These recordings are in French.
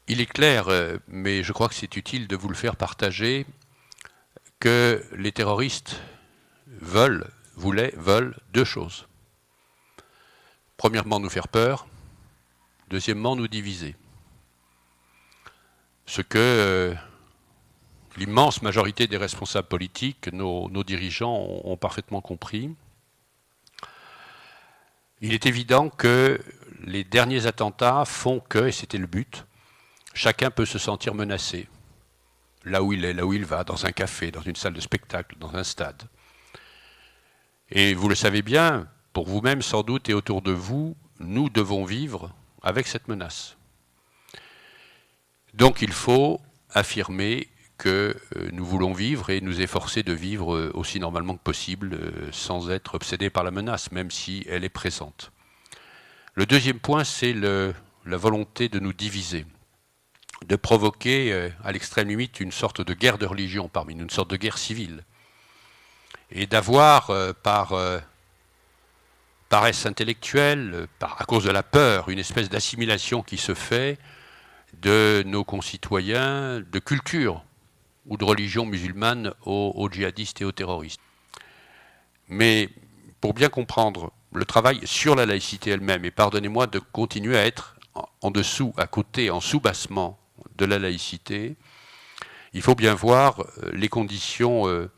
Il est clair, mais je crois que c'est utile de vous le faire partager, que les terroristes veulent deux choses. Premièrement, nous faire peur. Deuxièmement, nous diviser. Ce que l'immense majorité des responsables politiques, nos dirigeants ont parfaitement compris. Il est évident que les derniers attentats font que, et c'était le but, chacun peut se sentir menacé. Là où il est, là où il va, dans un café, dans une salle de spectacle, dans un stade. Et vous le savez bien, pour vous-même sans doute et autour de vous, nous devons vivre avec cette menace. Donc il faut affirmer que nous voulons vivre et nous efforcer de vivre aussi normalement que possible, sans être obsédés par la menace, même si elle est présente. Le deuxième point, c'est la volonté de nous diviser, de provoquer à l'extrême limite une sorte de guerre de religion parmi nous, une sorte de guerre civile, et d'avoir par paresse intellectuelle, à cause de la peur, une espèce d'assimilation qui se fait de nos concitoyens de culture ou de religion musulmane aux djihadistes et aux terroristes. Mais pour bien comprendre le travail sur la laïcité elle-même, et pardonnez-moi de continuer à être en dessous, à côté, en sous-bassement de la laïcité, il faut bien voir les conditions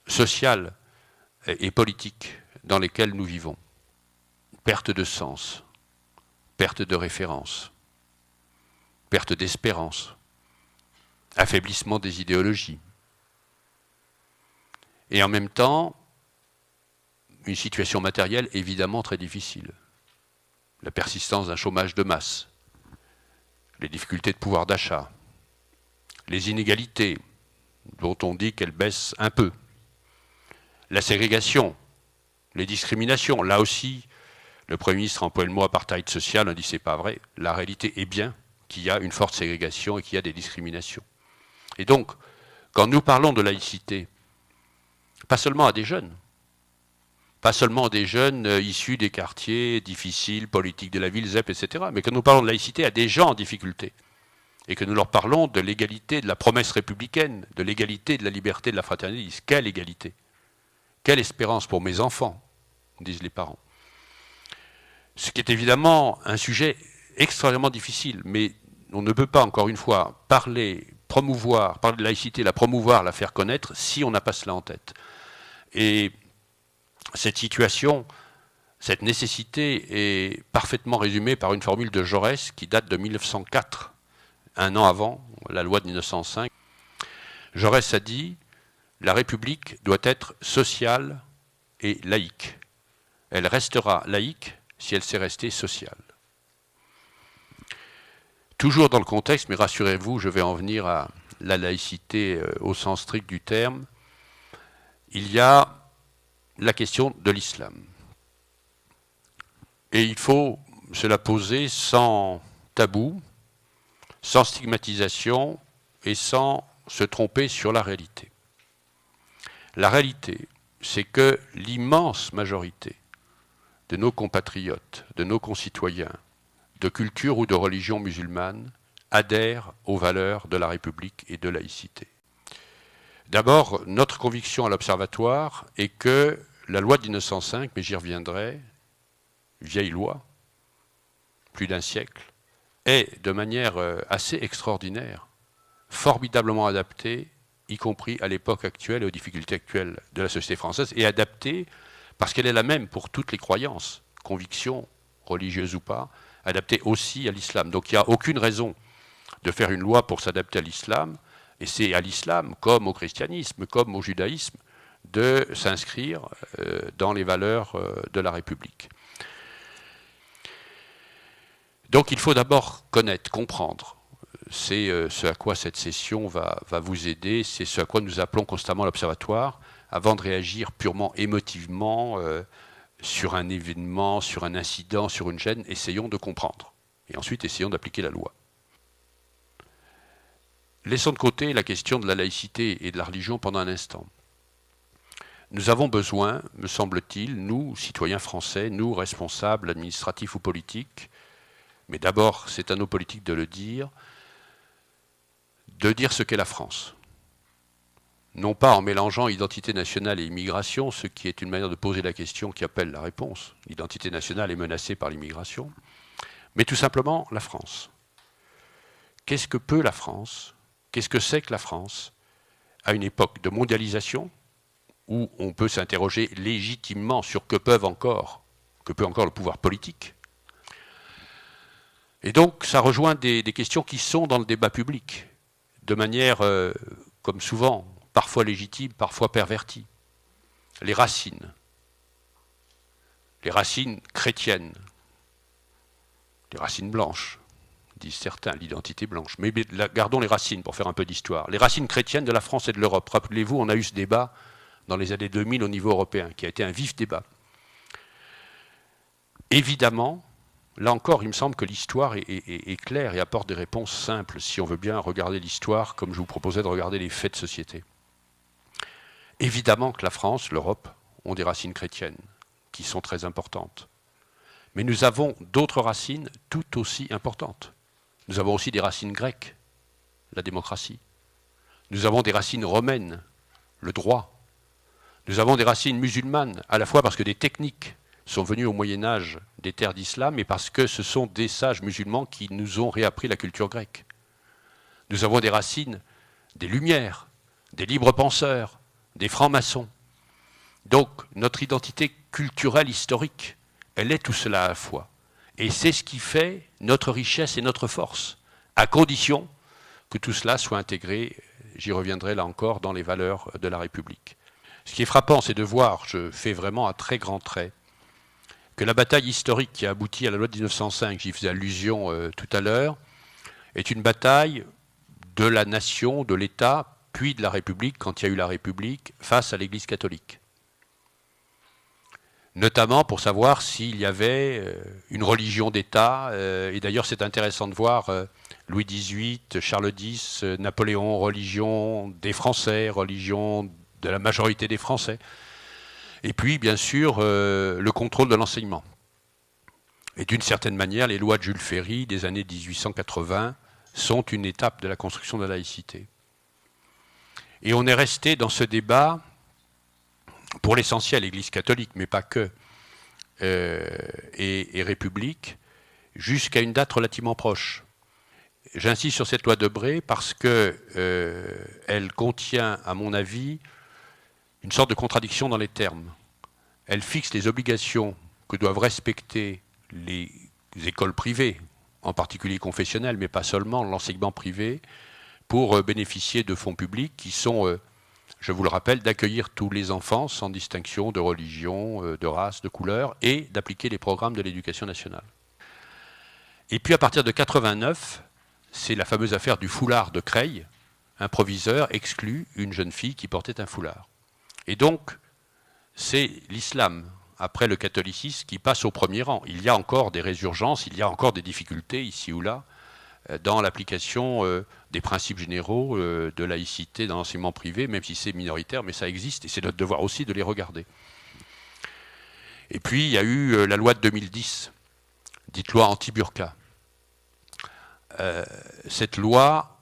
sociales et politiques dans lesquelles nous vivons. Perte de sens, perte de référence, perte d'espérance, affaiblissement des idéologies. Et en même temps, une situation matérielle évidemment très difficile. La persistance d'un chômage de masse, les difficultés de pouvoir d'achat, les inégalités dont on dit qu'elles baissent un peu, la ségrégation, les discriminations. Là aussi, le Premier ministre emploie le mot apartheid social, on dit c'est pas vrai. La réalité est bien qu'il y a une forte ségrégation et qu'il y a des discriminations. Et donc, quand nous parlons de laïcité, pas seulement à des jeunes, pas seulement des jeunes issus des quartiers difficiles, politiques de la ville, ZEP, etc., mais quand nous parlons de laïcité à des gens en difficulté, et que nous leur parlons de l'égalité, de la promesse républicaine, de l'égalité, de la liberté, de la fraternité, ils disent quelle égalité, quelle espérance pour mes enfants, disent les parents. Ce qui est évidemment un sujet extrêmement difficile, mais on ne peut pas, encore une fois, parler de laïcité, la promouvoir, la faire connaître, si on n'a pas cela en tête. Et cette situation, cette nécessité est parfaitement résumée par une formule de Jaurès qui date de 1904, un an avant la loi de 1905. Jaurès a dit « La République doit être sociale et laïque. Elle restera laïque si elle sait rester sociale. » Toujours dans le contexte, mais rassurez-vous, je vais en venir à la laïcité au sens strict du terme, il y a la question de l'islam. Et il faut se la poser sans tabou, sans stigmatisation et sans se tromper sur la réalité. La réalité, c'est que l'immense majorité de nos compatriotes, de nos concitoyens, de culture ou de religion musulmane, adhèrent aux valeurs de la République et de laïcité. D'abord, notre conviction à l'Observatoire est que la loi de 1905, mais j'y reviendrai, vieille loi, plus d'un siècle, est de manière assez extraordinaire, formidablement adaptée, y compris à l'époque actuelle et aux difficultés actuelles de la société française, et adaptée parce qu'elle est la même pour toutes les croyances, convictions, religieuses ou pas, adaptée aussi à l'islam. Donc il n'y a aucune raison de faire une loi pour s'adapter à l'islam, et c'est à l'islam, comme au christianisme, comme au judaïsme, de s'inscrire dans les valeurs de la République. Donc il faut d'abord connaître, comprendre. C'est ce à quoi cette session va vous aider, c'est ce à quoi nous appelons constamment l'Observatoire, avant de réagir purement émotivement sur un événement, sur un incident, sur une gêne, essayons de comprendre. Et ensuite, essayons d'appliquer la loi. Laissons de côté la question de la laïcité et de la religion pendant un instant. Nous avons besoin, me semble-t-il, nous, citoyens français, nous, responsables administratifs ou politiques, mais d'abord, c'est à nos politiques de le dire, de dire ce qu'est la France. Non pas en mélangeant identité nationale et immigration, ce qui est une manière de poser la question qui appelle la réponse. L'identité nationale est menacée par l'immigration, mais tout simplement la France. Qu'est-ce que peut la France? Qu'est-ce que c'est que la France à une époque de mondialisation où on peut s'interroger légitimement sur que peut encore le pouvoir politique? Et donc ça rejoint des questions qui sont dans le débat public, de manière, comme souvent, parfois légitime, parfois pervertie. Les racines chrétiennes, les racines blanches, disent certains, l'identité blanche. Mais gardons les racines pour faire un peu d'histoire. Les racines chrétiennes de la France et de l'Europe. Rappelez-vous, on a eu ce débat dans les années 2000 au niveau européen, qui a été un vif débat. Évidemment, là encore, il me semble que l'histoire est claire et apporte des réponses simples, si on veut bien regarder l'histoire comme je vous proposais de regarder les faits de société. Évidemment que la France, l'Europe, ont des racines chrétiennes, qui sont très importantes. Mais nous avons d'autres racines tout aussi importantes. Nous avons aussi des racines grecques, la démocratie. Nous avons des racines romaines, le droit. Nous avons des racines musulmanes, à la fois parce que des techniques sont venues au Moyen-Âge des terres d'islam et parce que ce sont des sages musulmans qui nous ont réappris la culture grecque. Nous avons des racines des Lumières, des libres penseurs, des francs-maçons. Donc notre identité culturelle historique, elle est tout cela à la fois. Et c'est ce qui fait notre richesse et notre force, à condition que tout cela soit intégré, j'y reviendrai là encore, dans les valeurs de la République. Ce qui est frappant, c'est de voir, je fais vraiment un très grand trait, que la bataille historique qui a abouti à la loi de 1905, j'y faisais allusion tout à l'heure, est une bataille de la nation, de l'État, puis de la République, quand il y a eu la République, face à l'Église catholique. Notamment pour savoir s'il y avait une religion d'État, et d'ailleurs c'est intéressant de voir Louis XVIII, Charles X, Napoléon, religion des Français, religion de la majorité des Français. Et puis, bien sûr, le contrôle de l'enseignement. Et d'une certaine manière, les lois de Jules Ferry des années 1880 sont une étape de la construction de la laïcité. Et on est resté dans ce débat, pour l'essentiel, Église catholique, mais pas que, et République, jusqu'à une date relativement proche. J'insiste sur cette loi Debré parce qu'elle contient, à mon avis, une sorte de contradiction dans les termes. Elle fixe les obligations que doivent respecter les écoles privées, en particulier confessionnelles, mais pas seulement, l'enseignement privé, pour bénéficier de fonds publics qui sont, je vous le rappelle, d'accueillir tous les enfants sans distinction de religion, de race, de couleur, et d'appliquer les programmes de l'éducation nationale. Et puis à partir de 89, c'est la fameuse affaire du foulard de Creil. Un proviseur exclut une jeune fille qui portait un foulard. Et donc, c'est l'islam, après le catholicisme, qui passe au premier rang. Il y a encore des résurgences, il y a encore des difficultés, ici ou là, dans l'application des principes généraux de laïcité dans l'enseignement privé, même si c'est minoritaire, mais ça existe, et c'est notre devoir aussi de les regarder. Et puis, il y a eu la loi de 2010, dite loi anti-burqa. Cette loi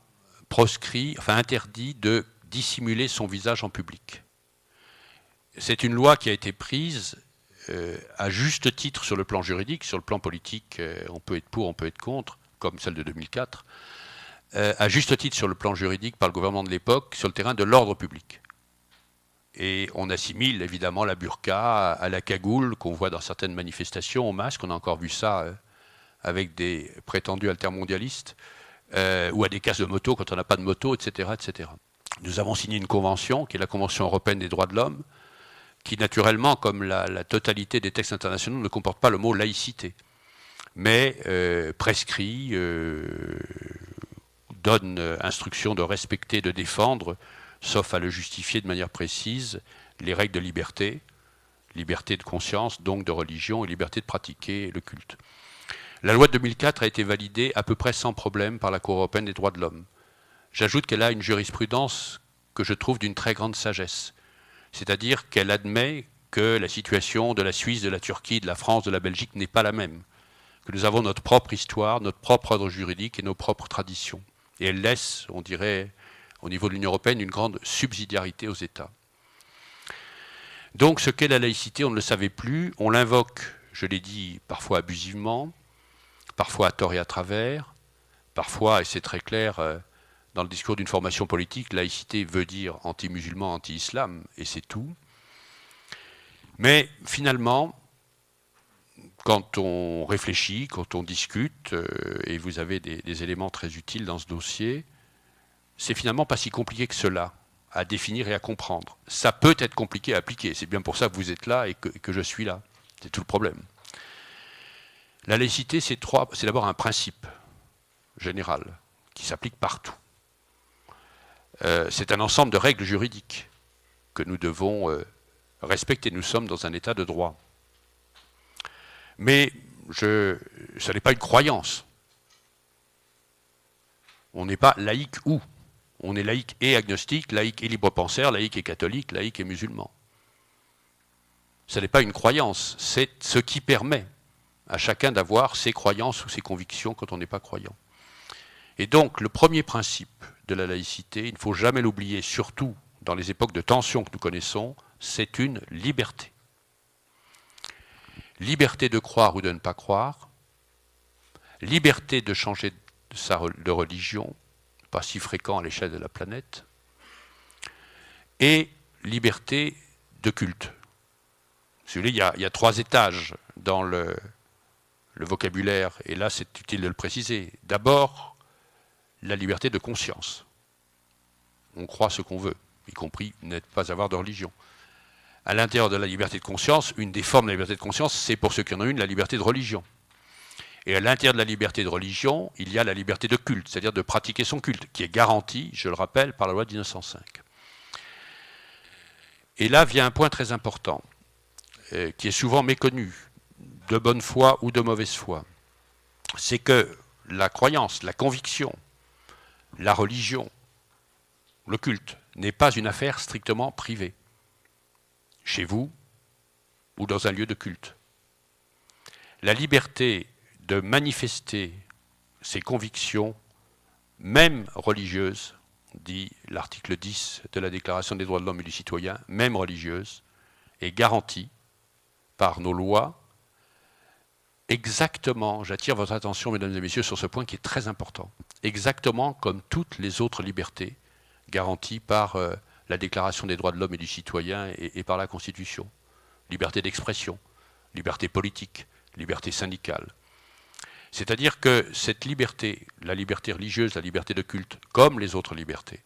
interdit de dissimuler son visage en public. C'est une loi qui a été prise à juste titre sur le plan juridique, sur le plan politique, on peut être pour, on peut être contre, comme celle de 2004, à juste titre sur le plan juridique par le gouvernement de l'époque, sur le terrain de l'ordre public. Et on assimile évidemment la burqa à la cagoule qu'on voit dans certaines manifestations, au masque, on a encore vu ça avec des prétendus altermondialistes, ou à des casques de moto quand on n'a pas de moto, etc., etc. Nous avons signé une convention, qui est la Convention européenne des droits de l'homme, qui naturellement, comme la totalité des textes internationaux, ne comporte pas le mot laïcité, mais prescrit, donne instruction de respecter, de défendre, sauf à le justifier de manière précise, les règles de liberté de conscience, donc de religion, et liberté de pratiquer le culte. La loi de 2004 a été validée à peu près sans problème par la Cour européenne des droits de l'homme. J'ajoute qu'elle a une jurisprudence que je trouve d'une très grande sagesse. C'est-à-dire qu'elle admet que la situation de la Suisse, de la Turquie, de la France, de la Belgique n'est pas la même. Que nous avons notre propre histoire, notre propre ordre juridique et nos propres traditions. Et elle laisse, on dirait, au niveau de l'Union européenne, une grande subsidiarité aux États. Donc ce qu'est la laïcité, on ne le savait plus, on l'invoque, je l'ai dit, parfois abusivement, parfois à tort et à travers, parfois, et c'est très clair, dans le discours d'une formation politique, laïcité veut dire anti-musulman, anti-islam, et c'est tout. Mais finalement, quand on réfléchit, quand on discute, et vous avez des éléments très utiles dans ce dossier, c'est finalement pas si compliqué que cela à définir et à comprendre. Ça peut être compliqué à appliquer, c'est bien pour ça que vous êtes là et que je suis là. C'est tout le problème. La laïcité, c'est d'abord un principe général qui s'applique partout. C'est un ensemble de règles juridiques que nous devons respecter. Nous sommes dans un état de droit. Mais ça n'est pas une croyance. On n'est pas laïque ou. On est laïque et agnostique, laïque et libre-penseur, laïque et catholique, laïque et musulman. Ce n'est pas une croyance, c'est ce qui permet à chacun d'avoir ses croyances ou ses convictions quand on n'est pas croyant. Et donc, le premier principe de la laïcité, il ne faut jamais l'oublier, surtout dans les époques de tension que nous connaissons, c'est une liberté. Liberté de croire ou de ne pas croire, liberté de changer de religion, pas si fréquent à l'échelle de la planète, et liberté de culte. Si vous voulez, il y a 3 étages dans le vocabulaire, et là c'est utile de le préciser. D'abord, la liberté de conscience. On croit ce qu'on veut, y compris ne pas avoir de religion. À l'intérieur de la liberté de conscience, une des formes de la liberté de conscience, c'est pour ceux qui en ont une, la liberté de religion. Et à l'intérieur de la liberté de religion, il y a la liberté de culte, c'est-à-dire de pratiquer son culte, qui est garantie, je le rappelle, par la loi de 1905. Et là vient un point très important, qui est souvent méconnu, de bonne foi ou de mauvaise foi. C'est que la croyance, la conviction, la religion, le culte, n'est pas une affaire strictement privée, chez vous ou dans un lieu de culte. La liberté de manifester ses convictions, même religieuses, dit l'article 10 de la Déclaration des droits de l'homme et du citoyen, même religieuses, est garantie par nos lois, exactement, j'attire votre attention, mesdames et messieurs, sur ce point qui est très important, exactement comme toutes les autres libertés garanties par la Déclaration des droits de l'homme et du citoyen et par la Constitution. Liberté d'expression, liberté politique, liberté syndicale. C'est-à-dire que cette liberté, la liberté religieuse, la liberté de culte, comme les autres libertés,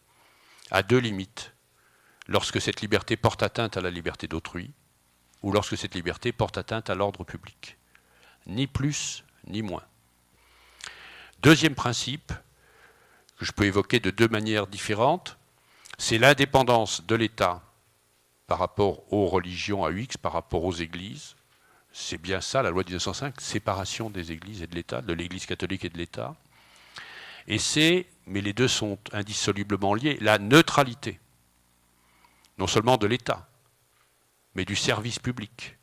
a 2 limites. Lorsque cette liberté porte atteinte à la liberté d'autrui, ou lorsque cette liberté porte atteinte à l'ordre public. Ni plus, ni moins. Deuxième principe, que je peux évoquer de 2 manières différentes, c'est l'indépendance de l'État par rapport aux religions à UX, par rapport aux églises. C'est bien ça, la loi de 1905, séparation des églises et de l'État, de l'Église catholique et de l'État. Et c'est, mais les deux sont indissolublement liés, la neutralité, non seulement de l'État, mais du service public,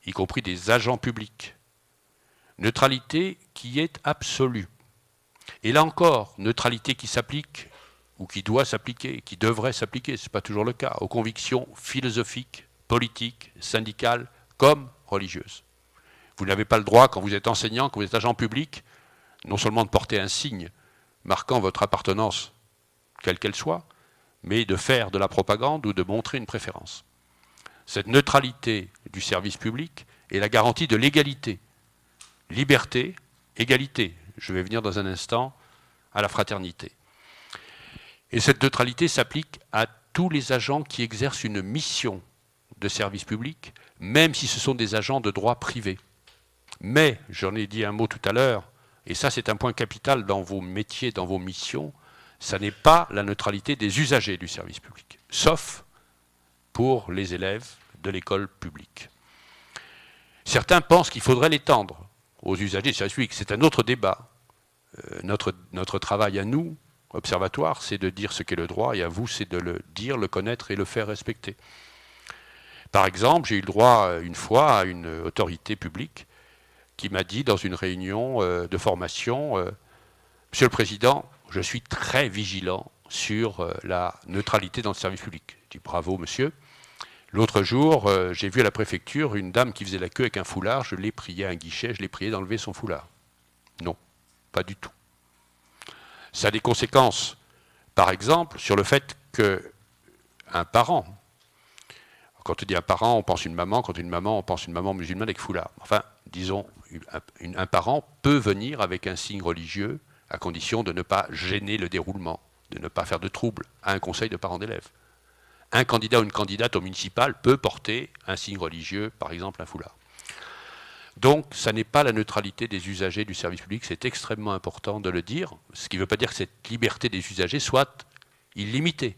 y compris des agents publics. Neutralité qui est absolue. Et là encore, neutralité qui s'applique, ou qui doit s'appliquer, qui devrait s'appliquer, ce n'est pas toujours le cas, aux convictions philosophiques, politiques, syndicales, comme religieuses. Vous n'avez pas le droit, quand vous êtes enseignant, quand vous êtes agent public, non seulement de porter un signe marquant votre appartenance, quelle qu'elle soit, mais de faire de la propagande ou de montrer une préférence. Cette neutralité du service public est la garantie de l'égalité. Liberté, égalité. Je vais venir dans un instant à la fraternité. Et cette neutralité s'applique à tous les agents qui exercent une mission de service public, même si ce sont des agents de droit privé. Mais, j'en ai dit un mot tout à l'heure, et ça c'est un point capital dans vos métiers, dans vos missions, ça n'est pas la neutralité des usagers du service public, sauf pour les élèves de l'école publique. Certains pensent qu'il faudrait l'étendre aux usagers du service public, c'est un autre débat. Notre travail à nous, observatoire, c'est de dire ce qu'est le droit, et à vous, c'est de le dire, le connaître et le faire respecter. Par exemple, j'ai eu le droit une fois à une autorité publique qui m'a dit dans une réunion de formation, Monsieur le Président, je suis très vigilant sur la neutralité dans le service public. Je dis bravo monsieur. L'autre jour, j'ai vu à la préfecture une dame qui faisait la queue avec un foulard, je l'ai prié à un guichet, je l'ai prié d'enlever son foulard. Non, pas du tout. Ça a des conséquences, par exemple, sur le fait qu'un parent, quand on dit un parent, on pense une maman, quand une maman, on pense une maman musulmane avec foulard. Enfin, disons, un parent peut venir avec un signe religieux à condition de ne pas gêner le déroulement, de ne pas faire de trouble à un conseil de parents d'élèves. Un candidat ou une candidate au municipal peut porter un signe religieux, par exemple un foulard. Donc, ça n'est pas la neutralité des usagers du service public, c'est extrêmement important de le dire, ce qui ne veut pas dire que cette liberté des usagers soit illimitée.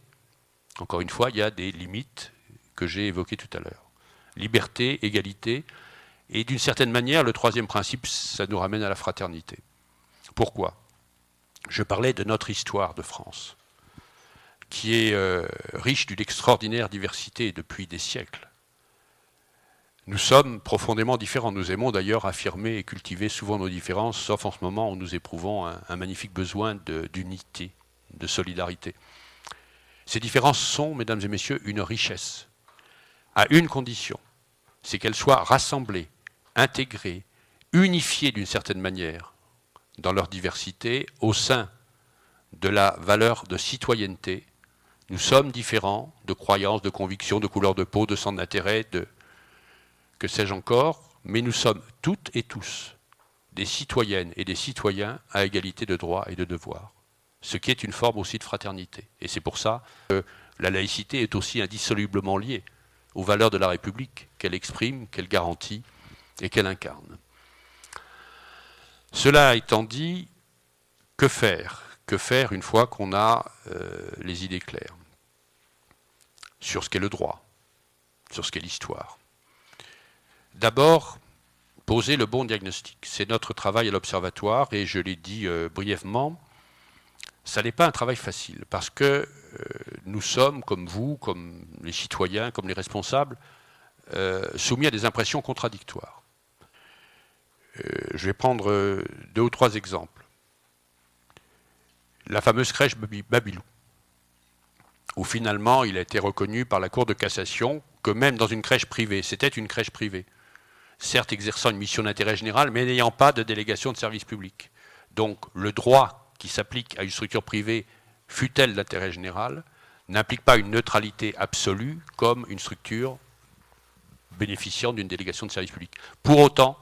Encore une fois, il y a des limites que j'ai évoquées tout à l'heure. Liberté, égalité, et d'une certaine manière, le troisième principe, ça nous ramène à la fraternité. Pourquoi ? Je parlais de notre histoire de France, qui est riche d'une extraordinaire diversité depuis des siècles. Nous sommes profondément différents. Nous aimons d'ailleurs affirmer et cultiver souvent nos différences, sauf en ce moment où nous éprouvons un magnifique besoin d'unité, de solidarité. Ces différences sont, mesdames et messieurs, une richesse, à une condition, c'est qu'elles soient rassemblées, intégrées, unifiées d'une certaine manière, dans leur diversité, au sein de la valeur de citoyenneté. Nous sommes différents de croyances, de convictions, de couleur de peau, de centre d'intérêt, de que sais-je encore, mais nous sommes toutes et tous des citoyennes et des citoyens à égalité de droits et de devoirs, ce qui est une forme aussi de fraternité. Et c'est pour ça que la laïcité est aussi indissolublement liée aux valeurs de la République qu'elle exprime, qu'elle garantit et qu'elle incarne. Cela étant dit, que faire ? Que faire une fois qu'on a les idées claires sur ce qu'est le droit, sur ce qu'est l'histoire ? D'abord, poser le bon diagnostic. C'est notre travail à l'Observatoire et je l'ai dit brièvement, ça n'est pas un travail facile parce que nous sommes, comme vous, comme les citoyens, comme les responsables, soumis à des impressions contradictoires. Je vais prendre 2 ou 3 exemples. La fameuse crèche Babilou, où finalement il a été reconnu par la Cour de cassation que même dans une crèche privée, c'était une crèche privée, certes exerçant une mission d'intérêt général, mais n'ayant pas de délégation de service public. Donc le droit qui s'applique à une structure privée, fût-elle d'intérêt général, n'implique pas une neutralité absolue comme une structure bénéficiant d'une délégation de service public. Pour autant,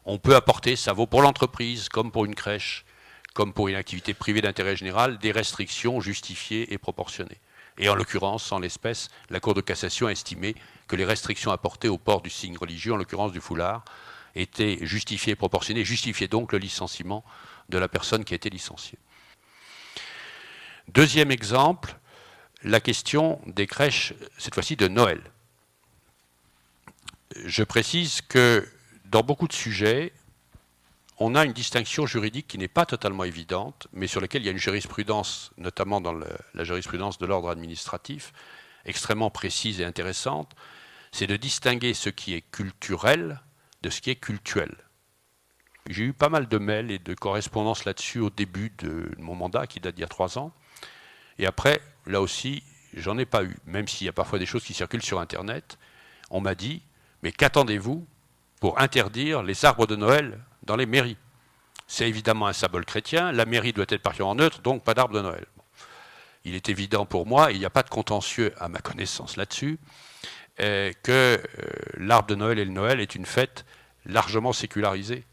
on peut apporter, ça vaut pour l'entreprise comme pour une crèche, comme pour une activité privée d'intérêt général, des restrictions justifiées et proportionnées. Et en l'occurrence, en l'espèce, la Cour de cassation a estimé que les restrictions apportées au port du signe religieux, en l'occurrence du foulard, étaient justifiées et proportionnées, justifiaient donc le licenciement de la personne qui a été licenciée. Deuxième exemple, la question des crèches, cette fois-ci de Noël. Je précise que dans beaucoup de sujets, on a une distinction juridique qui n'est pas totalement évidente, mais sur laquelle il y a une jurisprudence, notamment dans la jurisprudence de l'ordre administratif, extrêmement précise et intéressante, c'est de distinguer ce qui est culturel de ce qui est cultuel. J'ai eu pas mal de mails et de correspondances là-dessus au début de mon mandat, qui date d'il y a 3 ans, et après, là aussi, j'en ai pas eu, même s'il y a parfois des choses qui circulent sur Internet. On m'a dit, mais qu'attendez-vous pour interdire les arbres de Noël dans les mairies? C'est évidemment un symbole chrétien, la mairie doit être particulièrement neutre, donc pas d'arbre de Noël. Il est évident pour moi, il n'y a pas de contentieux à ma connaissance là-dessus, que l'arbre de Noël et le Noël est une fête largement sécularisée,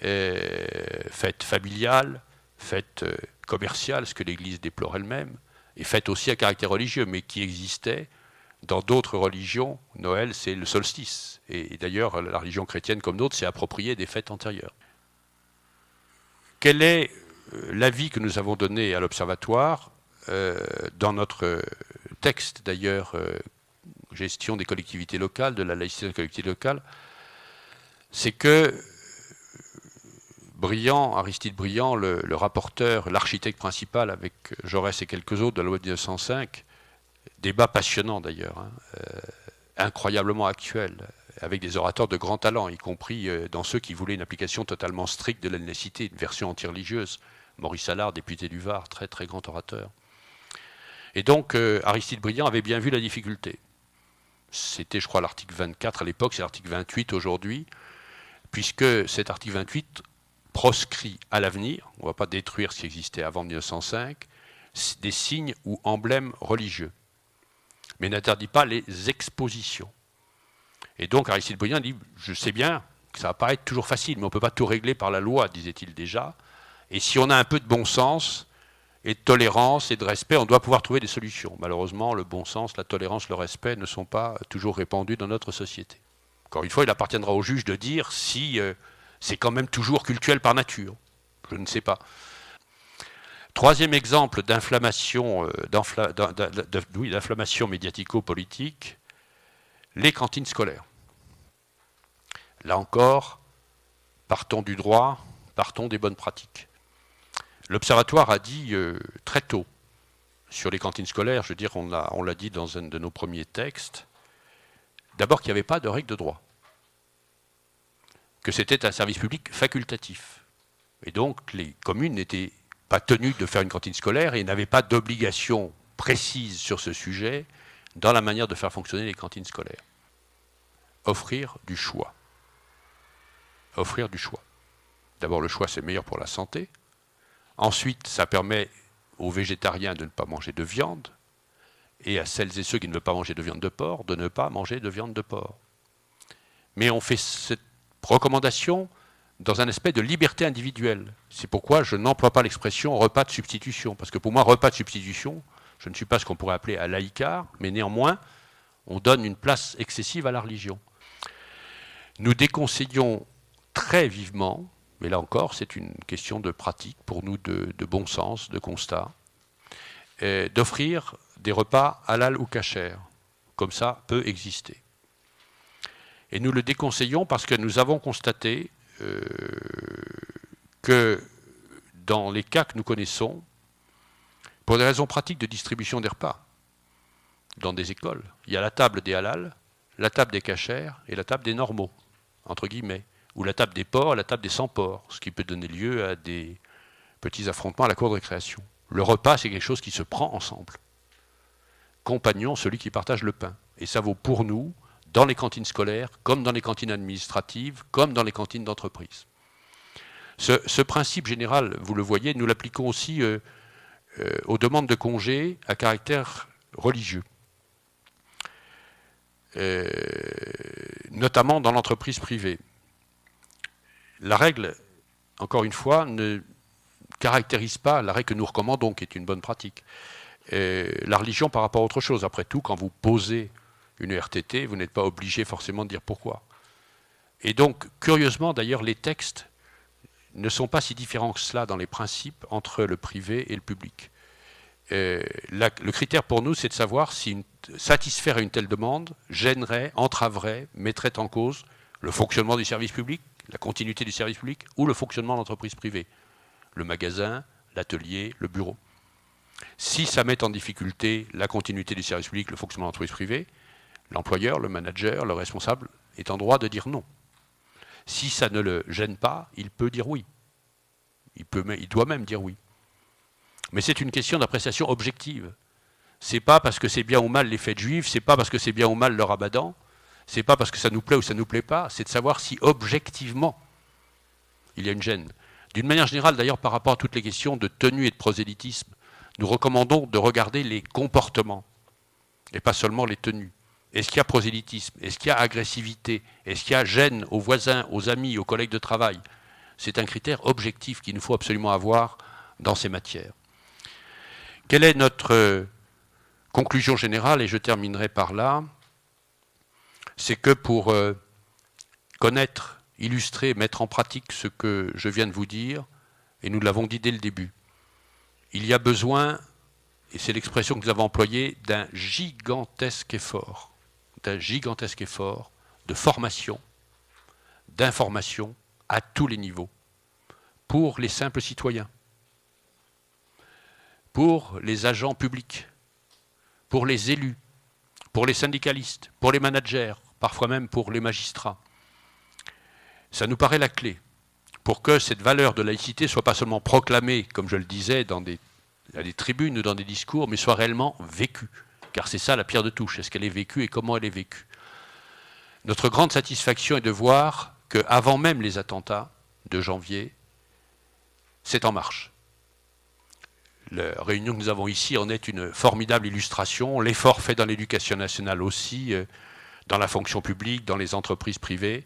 fête familiale, fête commerciale, ce que l'Église déplore elle-même, et fête aussi à caractère religieux, mais qui existait dans d'autres religions. Noël, c'est le solstice. Et d'ailleurs, la religion chrétienne, comme d'autres, s'est appropriée des fêtes antérieures. Quel est l'avis que nous avons donné à l'Observatoire dans notre texte, d'ailleurs, gestion des collectivités locales, de la laïcité des collectivités locales? C'est que Aristide Briand, le rapporteur, l'architecte principal avec Jaurès et quelques autres de la loi de 1905, débat passionnant d'ailleurs, incroyablement actuel, avec des orateurs de grand talent, y compris dans ceux qui voulaient une application totalement stricte de la laïcité, une version anti-religieuse Maurice Allard, député du Var, très très grand orateur. Et donc Aristide Briand avait bien vu la difficulté. C'était, je crois, l'article 24 à l'époque, c'est l'article 28 aujourd'hui, puisque cet article 28 proscrit à l'avenir, on ne va pas détruire ce qui existait avant 1905, des signes ou emblèmes religieux, mais n'interdit pas les expositions. Et donc Aristide Briand dit, je sais bien que ça va paraître toujours facile, mais on ne peut pas tout régler par la loi, disait-il déjà, et si on a un peu de bon sens, et de tolérance et de respect, on doit pouvoir trouver des solutions. Malheureusement, le bon sens, la tolérance, le respect ne sont pas toujours répandus dans notre société. Encore une fois, il appartiendra au juge de dire si c'est quand même toujours cultuel par nature. Je ne sais pas. Troisième exemple d'inflammation médiatico-politique, les cantines scolaires. Là encore, partons du droit, partons des bonnes pratiques. L'Observatoire a dit très tôt sur les cantines scolaires, je veux dire, on l'a dit dans un de nos premiers textes, d'abord qu'il n'y avait pas de règle de droit, que c'était un service public facultatif. Et donc les communes n'étaient pas tenues de faire une cantine scolaire et n'avaient pas d'obligation précise sur ce sujet dans la manière de faire fonctionner les cantines scolaires. Offrir du choix. Offrir du choix. D'abord, le choix, c'est meilleur pour la santé. Ensuite, ça permet aux végétariens de ne pas manger de viande et à celles et ceux qui ne veulent pas manger de viande de porc de ne pas manger de viande de porc. Mais on fait cette recommandation dans un aspect de liberté individuelle. C'est pourquoi je n'emploie pas l'expression repas de substitution. Parce que pour moi, repas de substitution, je ne suis pas ce qu'on pourrait appeler à laïcard, mais néanmoins, on donne une place excessive à la religion. Nous déconseillons très vivement, mais là encore, c'est une question de pratique, pour nous de bon sens, de constat, d'offrir des repas halal ou kasher, comme ça peut exister. Et nous le déconseillons parce que nous avons constaté que dans les cas que nous connaissons, pour des raisons pratiques de distribution des repas, dans des écoles, il y a la table des halal, la table des kashers et la table des normaux, entre guillemets, ou la table des porcs, la table des sans-porcs, ce qui peut donner lieu à des petits affrontements à la cour de récréation. Le repas, c'est quelque chose qui se prend ensemble. Compagnon, celui qui partage le pain. Et ça vaut pour nous, dans les cantines scolaires, comme dans les cantines administratives, comme dans les cantines d'entreprise. Ce principe général, vous le voyez, nous l'appliquons aussi aux demandes de congés à caractère religieux. Notamment dans l'entreprise privée. La règle, encore une fois, ne caractérise pas la règle que nous recommandons, qui est une bonne pratique. La religion par rapport à autre chose. Après tout, quand vous posez une RTT, vous n'êtes pas obligé forcément de dire pourquoi. Et donc, curieusement, d'ailleurs, les textes ne sont pas si différents que cela dans les principes entre le privé et le public. Le critère pour nous, c'est de savoir si satisfaire à une telle demande gênerait, entraverait, mettrait en cause le fonctionnement du service public, la continuité du service public ou le fonctionnement de l'entreprise privée, le magasin, l'atelier, le bureau. Si ça met en difficulté la continuité du service public, le fonctionnement de l'entreprise privée, l'employeur, le manager, le responsable est en droit de dire non. Si ça ne le gêne pas, il peut dire oui. Il doit même dire oui. Mais c'est une question d'appréciation objective. C'est pas parce que c'est bien ou mal les fêtes juives, c'est pas parce que c'est bien ou mal le ramadan, c'est pas parce que ça nous plaît ou ça nous plaît pas, c'est de savoir si objectivement il y a une gêne. D'une manière générale, d'ailleurs, par rapport à toutes les questions de tenue et de prosélytisme, nous recommandons de regarder les comportements et pas seulement les tenues. Est-ce qu'il y a prosélytisme? Est-ce qu'il y a agressivité? Est-ce qu'il y a gêne aux voisins, aux amis, aux collègues de travail? C'est un critère objectif qu'il nous faut absolument avoir dans ces matières. Quelle est notre conclusion générale? Et je terminerai par là. C'est que pour connaître, illustrer, mettre en pratique ce que je viens de vous dire, et nous l'avons dit dès le début, il y a besoin, et c'est l'expression que nous avons employée, d'un gigantesque effort de formation, d'information à tous les niveaux, pour les simples citoyens, pour les agents publics, pour les élus, pour les syndicalistes, pour les managers, parfois même pour les magistrats. Ça nous paraît la clé pour que cette valeur de laïcité ne soit pas seulement proclamée, comme je le disais, à des tribunes ou dans des discours, mais soit réellement vécue. Car c'est ça la pierre de touche, est-ce qu'elle est vécue et comment elle est vécue. Notre grande satisfaction est de voir qu'avant même les attentats de janvier, c'est en marche. La réunion que nous avons ici en est une formidable illustration. L'effort fait dans l'éducation nationale aussi, dans la fonction publique, dans les entreprises privées.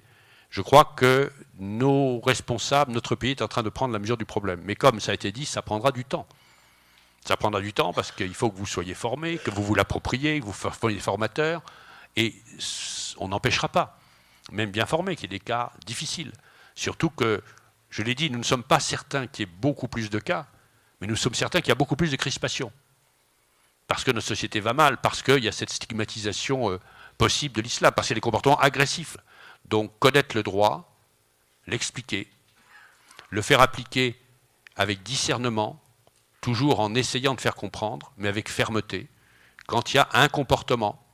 Je crois que nos responsables, notre pays est en train de prendre la mesure du problème. Mais comme ça a été dit, ça prendra du temps. Ça prendra du temps parce qu'il faut que vous soyez formés, que vous vous l'appropriez, que vous soyez des formateurs. Et on n'empêchera pas, même bien formés, qu'il y ait des cas difficiles. Surtout que, je l'ai dit, nous ne sommes pas certains qu'il y ait beaucoup plus de cas, mais nous sommes certains qu'il y a beaucoup plus de crispation. Parce que notre société va mal, parce qu'il y a cette stigmatisation possible de l'islam, parce qu'il y a des comportements agressifs. Donc connaître le droit, l'expliquer, le faire appliquer avec discernement, toujours en essayant de faire comprendre, mais avec fermeté, quand il y a un comportement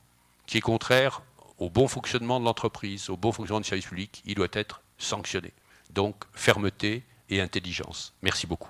qui est contraire au bon fonctionnement de l'entreprise, au bon fonctionnement du service public, il doit être sanctionné. Donc fermeté et intelligence. Merci beaucoup.